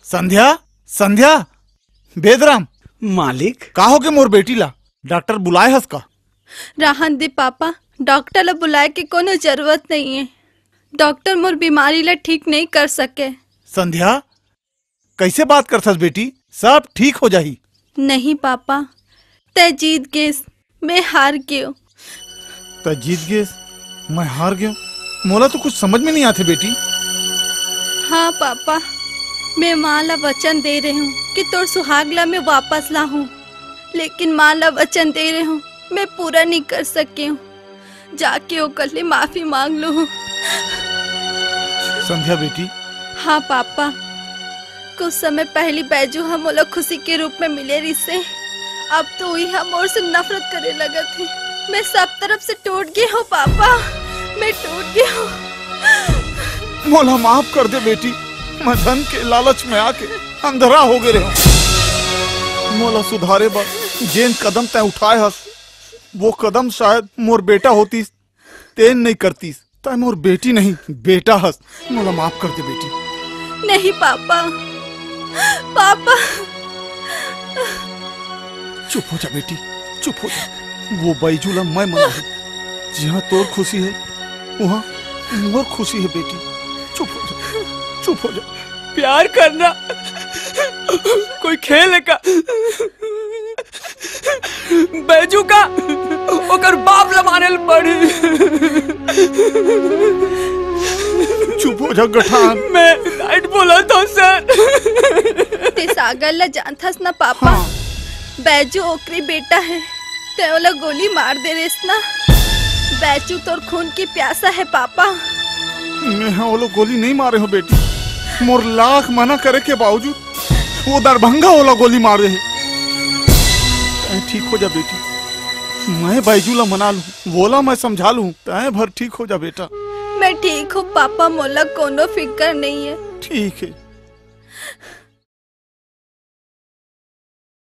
संध्या संध्या बेदराम मालिक का हो के मोर बेटी ला डॉक्टर बुलाए हस का? रहन दे पापा, डॉक्टर ला बुलाए के कोनो जरूरत नहीं है। डॉक्टर मोर बीमारी ला ठीक नहीं कर सके। संध्या कैसे बात करथस बेटी, सब ठीक हो जाही। नहीं पापा, तय जीत गेस, मैं हार गयो। तो जीत गए मैं हार गयो, मोला तो कुछ समझ में नहीं आते बेटी। हाँ पापा, मैं माँ ला वचन दे रही हूँ कि तोर सुहागला में वापस ला हूँ, लेकिन माँ ला वचन दे रही हूँ मैं पूरा नहीं कर सकी हूँ। जाके ओकर ले माफी मांग लो। संध्या बेटी। हाँ पापा, कुछ समय पहले बैजू हम ओला खुशी के रूप में मिले रही से, अब तो वही हम और से नफरत करे लगा थे। मैं सब तरफ से टूट गई हूँ पापा, मैं टूट गई हूँ। मोला माफ कर दे बेटी, मैं धन के लालच में आके अंधेरा हो गए रहा। मोला सुधारे बर जेन कदम तय उठाए हस, वो कदम शायद मोर बेटा होतीस तेन नहीं करतीस। तय मोर बेटी नहीं बेटा हस, मोला माफ कर दे बेटी। नहीं पापा, पापा। चुप हो जा बेटी, चुप हो जा। वो बैजूला मैं मनाऊं, जहाँ तोर खुशी है वहाँ मोर खुशी है बेटी। चुप हो जा, चुप हो जा। प्यार करना कोई खेल है का? बैजू का ओकर बाप ला माने पड़ी। चुप हो जा गठान। मैं राइट बोला था सर। ते सागर ला जानथस ना पापा। हाँ। बैजू ओकरी बेटा है, ते ओला गोली मार दे रेस ना। बैजू तोर खून की प्यासा है पापा। मैं वो लोग गोली नहीं मारे हो बेटी, मोर लाख मना करे के बावजूद वो दरभंगा वाला गोली मार रहे। ठीक हो जा बेटी, मैं बैजूला मना लूं, बोला मैं समझा लूं, तय भर ठीक हो जा बेटा। मैं ठीक हूँ पापा, मोला कोनो फिक्र नहीं है। ठीक है।